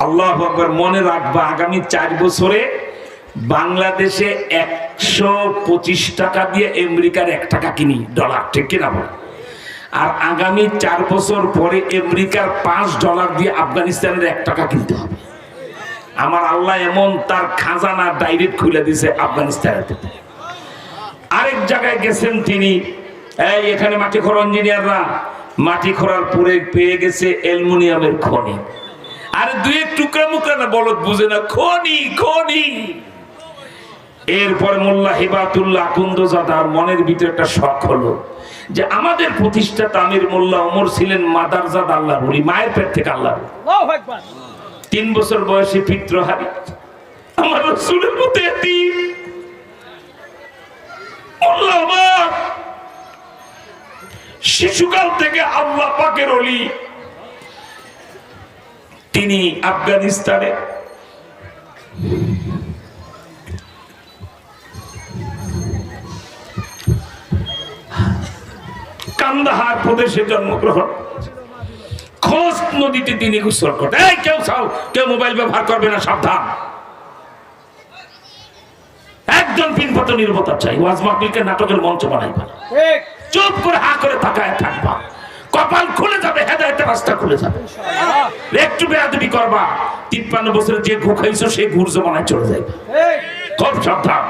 আল্লাহু আকবার। মনে রাখবা আগামী 4 বছরে বাংলাদেশে 125 টাকা দিয়ে আমেরিকার 1 টাকা কিনি ডলার, ঠিক কিনা বল? আর আগামী 4 বছর পরে আমেরিকার $5 দিয়ে আফগানিস্তানের 1 টাকা কিনতে হবে। আমার আল্লাহ এমন তার খাজানা ডাইরেক্ট খুলে দিছে আফগানিস্তানের। আরেক জায়গায় গেছেন তিনি, এখানে মাটি খোঁড়া ইঞ্জিনিয়াররা মাটি খোঁড়ার পরে পেয়ে গেছে অ্যালুমিনিয়ামের খনি। আরে দুই টুকরা মুকরা না, বলদ বুঝে না, খনি খনি। এরপর মোল্লা হিবাতুল্লাহ আকুন্দজাদার মনের ভিতরে একটা শখ হলো যে আমাদের প্রতিষ্ঠাতা আমির মোল্লা ওমর ছিলেন মাদারজাদ আল্লাহর ওলি, মায়ের পেট থেকে আল্লাহর। 3 বছর বয়সে পিতৃহারি, আমার রাসূলের মতো এতিম মোল্লা আমার শিশুকাল থেকে আল্লাহ পাকের ওলি। তিনি আফগানিস্তানে কান্দাহার প্রদেশে জন্মগ্রহণ। খোঁজ নদীতে তিনি গোসল করতেন। কেউ মোবাইল ব্যবহার করবে না, সাবধান। একজন পিনপত নির্ভতা চাই। ওয়াজ মাহফিলকে নাটকের মঞ্চ বানাইবা, চুপ করে হা করে তাকায় থাকবা, কপাল খুলে যাবে, হেদায়েতের রাস্তা খুলে যাবে। একটু বেয়াদবি করবা, 53 বছরে যে ঘু খাইছো সেই ঘুর জমানায় চলে যাবে। খুব সাবধান।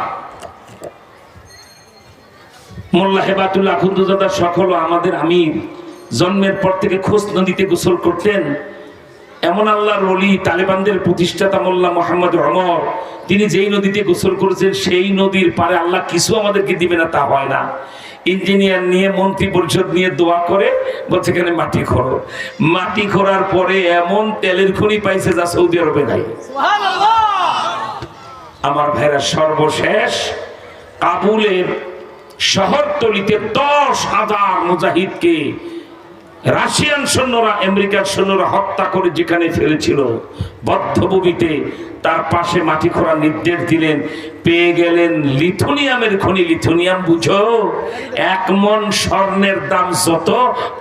মোল্লা হেবাতুল্লাহ আখুন্দজাদার সকল আমাদের আমির জন্মের পর থেকে খোঁজ নদীতে গোসল করতেন। এমন আল্লাহর ওলি তালেবানদের প্রতিষ্ঠাতা মোল্লা মোহাম্মদ ওমর, তিনি যেই নদীতে গোসল করেছেন সেই নদীর পারে আল্লাহ কিছু আমাদেরকে দিবে না তা হয় না। ইঞ্জিনিয়ার নিয়ে মন্ত্রী পরিষদ নিয়ে দোয়া করে বলছে এখানে মাটি খোঁড়ো। মাটি খোঁড়ার পরে এমন তেলের খনি পাইছে যা সৌদি আরবে নাই। আমার ভাইরা, সর্বশেষ কাবুলের শহরতলিতে 10,000 মুজাহিদকে রাশিয়ান সৈন্যরা আমেরিকার সৈন্যরা হত্যা করে যেখানে ফেলেছিল বদ্ধভূমিতে, তার পাশে মাটি খোঁড়ার নির্দেশ দিলেন। পেয়ে গেলেন লিথুনিয়ামের খনি। লিথুনিয়াম বুঝো? 1 মণ স্বর্ণের দাম যত,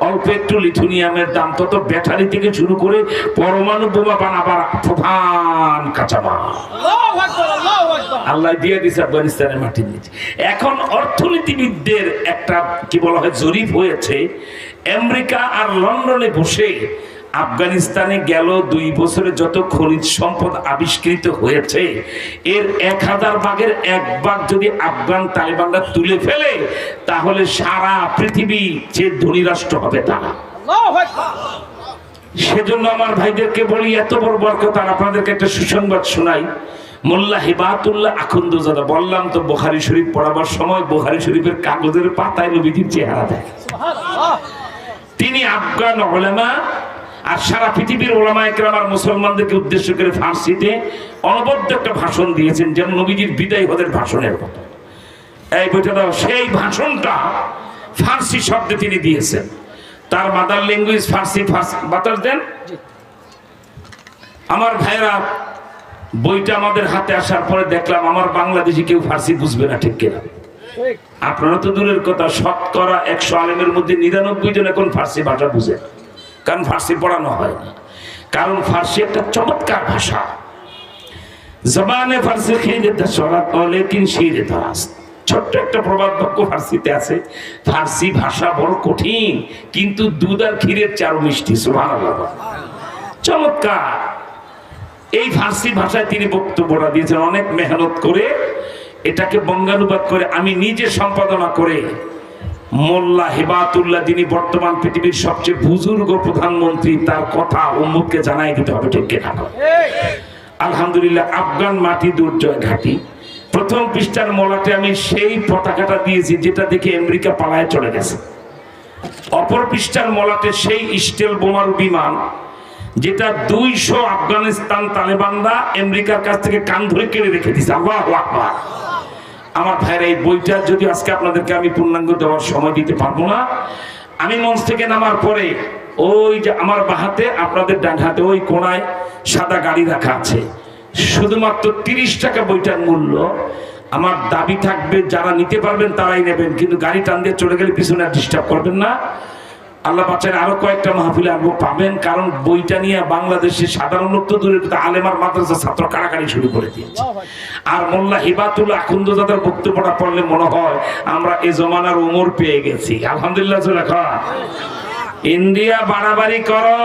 অল্প একটু লিথুনিয়ামের দাম তত। ব্যাটারি থেকে শুরু করে পরমাণু বোমা বানাবার প্রধান কাঁচামাল আল্লাহ দিয়ে দিয়েছে আফগানিস্তানের মাটির নিচে। এখন অর্থনীতিবিদদের একটা কি বলা হয় জরিপ হয়েছে, আমেরিকা আর লন্ডনে বসে আফগানিস্তানে গেল 2 বছরে যত খনিজ সম্পদ আবিষ্কৃত হয়েছে এর 1000 ভাগের 1 ভাগ যদি আফগান তালেবানরা তুলে ফেলে তাহলে সারা পৃথিবী যে ধনী রাষ্ট্র হবে তারা। সেজন্য আমার ভাইদেরকে বলি, এত বড় বরকত। আর আপনাদেরকে একটা সুসংবাদ শোনাই। মোল্লা হিবাতুল্লাহ আখুন্দজাদা, বললাম তো বুখারী শরীফ পড়াবার সময় বুখারী শরীফের কাগজের পাতায় নবীজির চেহারা দেখে। তিনি আফগান উলামা আর সারা পৃথিবীর উলামা একরাম আর মুসলমানদেরকে উদ্দেশ্য করে ফার্সিতে অনবদ্য একটা ভাষণ দিয়েছেন, যেন নবীজির বিদায় হদের ভাষণের মতো। এই বইটা দাও, সেই ভাষণটা ফার্সি শব্দে তিনি দিয়েছেন। তার মাদার ল্যাঙ্গুয়েজ ফার্সি। বাতাস দেন আমার ভাইরা। বইটা আমাদের হাতে আসার পরে দেখলাম আমার বাংলাদেশি কেউ ফার্সি বুঝবে না, ঠিক কিনা? আপনারা তো দূরের কথা, শতকরা 100 আলেমের মধ্যে 99 জন এখন ফার্সি ভাষা বুঝে, কারণ ফার্সি পড়ানো হয় না। কারণ ফার্সি একটা চমৎকার ভাষা। জবানে ফার্সি খেয়ে দশরাত লেকিন শিরে দারাস, ছোট্ট একটা প্রবাদ বাক্য ফার্সিতে আছে। ফার্সি ভাষা বড় কঠিন, কিন্তু দুধ আর ক্ষীরের চারু মিষ্টি। সুবহানাল্লাহ, চমৎকার। এই ফার্সি ভাষায় তিনি বক্তব্যটা দিয়েছেন অনেক মেহনত করে। এটাকে বঙ্গানুবাদ করে আমি নিজে সম্পাদনা করে মোল্লা হিবাতুল্লাহ, যিনি বর্তমান পৃথিবীর সবচেয়ে বুজুর্গ প্রধানমন্ত্রী, তার কথা উম্মতকে জানাই দিতে হবে, ঠিক কিনা? আলহামদুলিল্লাহ, আফগান মাটি দুর্জয় ঘাটি। প্রথম পৃষ্ঠার মোলাতে আমি সেই পতাকাটা দিয়েছি যেটা দেখে আমেরিকা পালায় চলে গেছে। অপর পৃষ্ঠার মোলাতে সেই স্টিল বোমারু বিমান যেটা 200 আফগানিস্তান তালেবানরা আমেরিকার কাছ থেকে কান ধরে কেড়ে রেখে দিয়েছে। আল্লাহু আকবার। আমার ভাইরা, এই বইটা যদি আজকে আপনাদেরকে আমি পূর্ণাঙ্গ দেওয়ার সময় দিতে পারবো না। আমি মঞ্চ থেকে নামার পরে ওই যে আমার বাহাতে, আপনাদের ডান হাতে ওই কোনায় সাদা গাড়ি রাখা আছে, শুধুমাত্র 30 টাকা বইটার মূল্য। আমার দাবি থাকবে যারা নিতে পারবেন তারাই নেবেন, কিন্তু গাড়ি টান দিয়ে চলে গেলে পিছনে ডিস্টার্ব করবেন না। আল্লাহ পাচ্ছেন আরো কয়েকটা মাহফিলে আনবো, পাবেন। কারণ বইটা নিয়ে বাংলাদেশের সাধারণ লোক তো দূরের কথা, আলেমার মাদ্রাসা ছাত্র কাড়াকাড়ি শুরু করে দিয়েছে। আর মোল্লা হিবাতুল আখুন্দজাদার বক্তব্যটা পড়লে মনে হয় আমরা এ জমানার উমর পেয়ে গেছি। আলহামদুলিল্লাহ। ইন্ডিয়া বাড়াবাড়ি করো,